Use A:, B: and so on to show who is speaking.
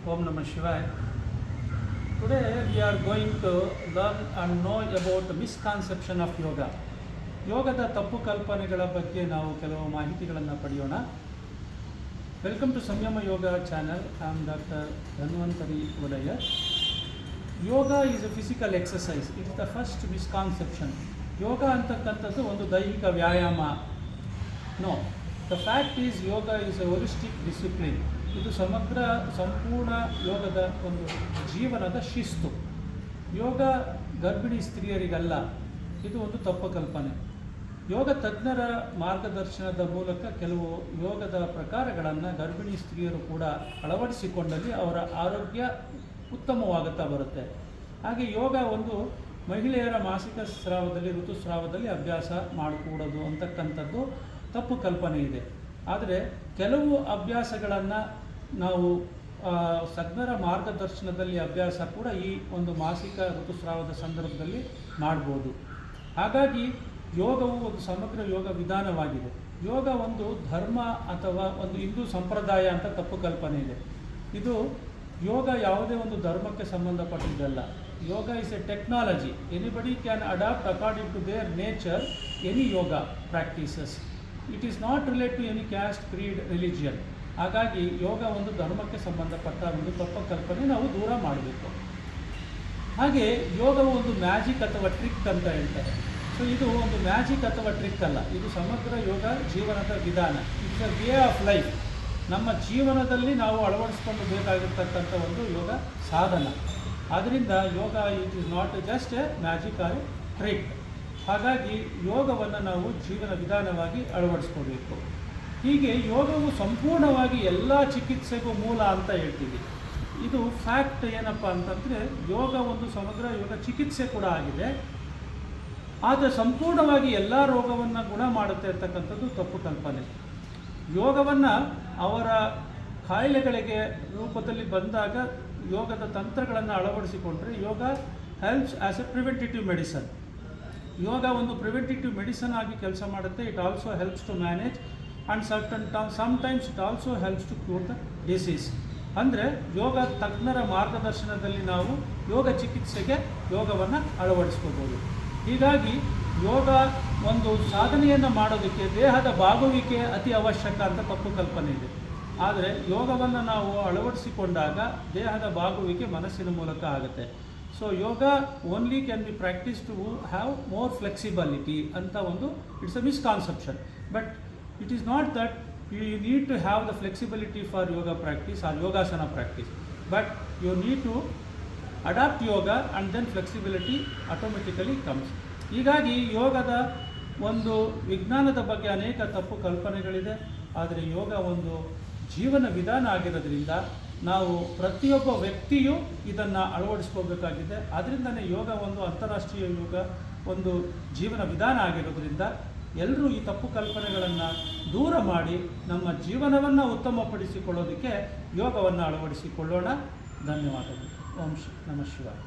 A: Om Namah Shivaya. Today we are going to learn and know about the misconception of yoga. ಯೋಗದ ತಪ್ಪು ಕಲ್ಪನೆಗಳ ಬಗ್ಗೆ ನಾವು ಕೆಲವು ಮಾಹಿತಿಗಳನ್ನು ಪಡೆಯೋಣ. Welcome to Samyama yoga channel. I am doctor Dhanvantari Odeyar. Yoga is a physical exercise. It is the first misconception. Yoga ಅಂತಕ್ಕಂಥದ್ದು ಒಂದು ದೈಹಿಕ ವ್ಯಾಯಾಮ. No, the fact is yoga is a holistic discipline. ಇದು ಸಂಪೂರ್ಣ ಯೋಗದ ಒಂದು ಜೀವನದ ಶಿಸ್ತು. ಯೋಗ ಗರ್ಭಿಣಿ ಸ್ತ್ರೀಯರಿಗಲ್ಲ. ಇದು ಒಂದು ತಪ್ಪು ಕಲ್ಪನೆ. ಯೋಗ ತಜ್ಞರ ಮಾರ್ಗದರ್ಶನದ ಮೂಲಕ ಕೆಲವು ಯೋಗದ ಪ್ರಕಾರಗಳನ್ನು ಗರ್ಭಿಣಿ ಸ್ತ್ರೀಯರು ಕೂಡ ಅಳವಡಿಸಿಕೊಂಡಲ್ಲಿ ಅವರ ಆರೋಗ್ಯ ಉತ್ತಮವಾಗುತ್ತಾ ಬರುತ್ತೆ. ಹಾಗೆ ಯೋಗ ಒಂದು ಮಹಿಳೆಯರ ಮಾಸಿಕ ಸ್ರಾವದಲ್ಲಿ ಋತುಸ್ರಾವದಲ್ಲಿ ಅಭ್ಯಾಸ ಮಾಡಕೂಡದು ಅಂತಕ್ಕಂಥದ್ದು ತಪ್ಪು ಕಲ್ಪನೆ ಇದೆ. ಆದರೆ ಕೆಲವು ಅಭ್ಯಾಸಗಳನ್ನು ನಾವು ತಜ್ಞರ ಮಾರ್ಗದರ್ಶನದಲ್ಲಿ ಅಭ್ಯಾಸ ಕೂಡ ಈ ಒಂದು ಮಾಸಿಕ ಋತುಸ್ರಾವದ ಸಂದರ್ಭದಲ್ಲಿ ಮಾಡ್ಬೋದು. ಹಾಗಾಗಿ ಯೋಗವು ಒಂದು ಸಮಗ್ರ ಯೋಗ ವಿಧಾನವಾಗಿದೆ. ಯೋಗ ಒಂದು ಧರ್ಮ ಅಥವಾ ಒಂದು ಹಿಂದೂ ಸಂಪ್ರದಾಯ ಅಂತ ತಪ್ಪು ಕಲ್ಪನೆ ಇದೆ. ಇದು ಯೋಗ ಯಾವುದೇ ಒಂದು ಧರ್ಮಕ್ಕೆ ಸಂಬಂಧಪಟ್ಟಿದ್ದಲ್ಲ. Yoga is a technology. Anybody can adopt according to their nature any yoga practices. It is not relate to any caste, creed, religion. ಹಾಗಾಗಿ ಯೋಗ ಒಂದು ಧರ್ಮಕ್ಕೆ ಸಂಬಂಧಪಟ್ಟ ಒಂದು ತಪ್ಪು ಕಲ್ಪನೆ ನಾವು ದೂರ ಮಾಡಬೇಕು. ಹಾಗೆ ಯೋಗವು ಒಂದು ಮ್ಯಾಜಿಕ್ ಅಥವಾ ಟ್ರಿಕ್ ಅಂತ ಹೇಳ್ತಾರೆ. ಸೊ ಇದು ಒಂದು ಮ್ಯಾಜಿಕ್ ಅಥವಾ ಟ್ರಿಕ್ ಅಲ್ಲ. ಇದು ಸಮಗ್ರ ಯೋಗ ಜೀವನದ ವಿಧಾನ. It's a way of life. ನಮ್ಮ ಜೀವನದಲ್ಲಿ ನಾವು ಅಳವಡಿಸ್ಕೊಂಡು ಬೇಕಾಗಿರ್ತಕ್ಕಂಥ ಒಂದು ಯೋಗ ಸಾಧನ. ಆದ್ದರಿಂದ yoga it is not just a magic or a trick. ಹಾಗಾಗಿ ಯೋಗವನ್ನು ನಾವು ಜೀವನ ವಿಧಾನವಾಗಿ ಅಳವಡಿಸ್ಕೋಬೇಕು. ಹೀಗೆ ಯೋಗವು ಸಂಪೂರ್ಣವಾಗಿ ಎಲ್ಲ ಚಿಕಿತ್ಸೆಗೂ ಮೂಲ ಅಂತ ಹೇಳ್ತೀವಿ. ಇದು ಫ್ಯಾಕ್ಟ್. ಏನಪ್ಪ ಅಂತಂದರೆ ಯೋಗ ಒಂದು ಸಮಗ್ರ ಯೋಗ ಚಿಕಿತ್ಸೆ ಕೂಡ ಆಗಿದೆ. ಆದರೆ ಸಂಪೂರ್ಣವಾಗಿ ಎಲ್ಲ ರೋಗವನ್ನು ಗುಣ ಮಾಡುತ್ತೆ ಅಂತಕ್ಕಂಥದ್ದು ತಪ್ಪು ಕಲ್ಪನೆ. ಯೋಗವನ್ನು ಅವರ ಕಾಯಿಲೆಗಳಿಗೆ ರೂಪದಲ್ಲಿ ಬಂದಾಗ ಯೋಗದ ತಂತ್ರಗಳನ್ನು ಅಳವಡಿಸಿಕೊಂಡ್ರೆ yoga helps as a preventive medicine. ಯೋಗ ಒಂದು ಪ್ರಿವೆಂಟಿಟಿವ್ ಮೆಡಿಸನ್ ಆಗಿ ಕೆಲಸ ಮಾಡುತ್ತೆ. It also helps to manage and sometimes it also helps to cure the disease. ಅಂದರೆ ಯೋಗ ತಜ್ಞರ ಮಾರ್ಗದರ್ಶನದಲ್ಲಿ ನಾವು ಯೋಗ ಚಿಕಿತ್ಸೆಗೆ ಯೋಗವನ್ನು ಅಳವಡಿಸ್ಕೋಬೋದು. ಹೀಗಾಗಿ ಯೋಗ ಒಂದು ಸಾಧನೆಯನ್ನು ಮಾಡೋದಕ್ಕೆ ದೇಹದ ಬಾಗುವಿಕೆ ಅತಿ ಅವಶ್ಯಕ ಅಂತ ತಪ್ಪು ಕಲ್ಪನೆ ಇದೆ. ಆದರೆ ಯೋಗವನ್ನು ನಾವು ಅಳವಡಿಸಿಕೊಂಡಾಗ ದೇಹದ ಬಾಗುವಿಕೆ ಮನಸ್ಸಿನ ಮೂಲಕ ಆಗುತ್ತೆ. So yoga only can be practice to have more flexibility ಅಂತ ಒಂದು it's a misconception. But it is not that you need to have the flexibility for yoga practice or yogasana practice, but you need to adapt yoga and then flexibility automatically comes. ಹೀಗಾಗಿ ಯೋಗದ ಒಂದು ವಿಜ್ಞಾನದ ಬಗ್ಗೆ ಅನೇಕ ತಪ್ಪು ಕಲ್ಪನೆಗಳಿದೆ. ಆದರೆ ಯೋಗ ಒಂದು ಜೀವನ ವಿಧಾನ ಆಗಿರೋದ್ರಿಂದ ನಾವು ಪ್ರತಿಯೊಬ್ಬ ವ್ಯಕ್ತಿಯೂ ಇದನ್ನು ಅಳವಡಿಸ್ಕೋಬೇಕಾಗಿದೆ. ಅದರಿಂದನೇ ಯೋಗ ಒಂದು ಅಂತಾರಾಷ್ಟ್ರೀಯ ಯೋಗ ಒಂದು ಜೀವನ ವಿಧಾನ ಆಗಿರೋದ್ರಿಂದ ಎಲ್ಲರೂ ಈ ತಪ್ಪು ಕಲ್ಪನೆಗಳನ್ನು ದೂರ ಮಾಡಿ ನಮ್ಮ ಜೀವನವನ್ನು ಉತ್ತಮಪಡಿಸಿಕೊಳ್ಳೋದಕ್ಕೆ ಯೋಗವನ್ನು ಅಳವಡಿಸಿಕೊಳ್ಳೋಣ. ಧನ್ಯವಾದಗಳು. ಓಂ ನಮಃ ಶಿವಾಯ.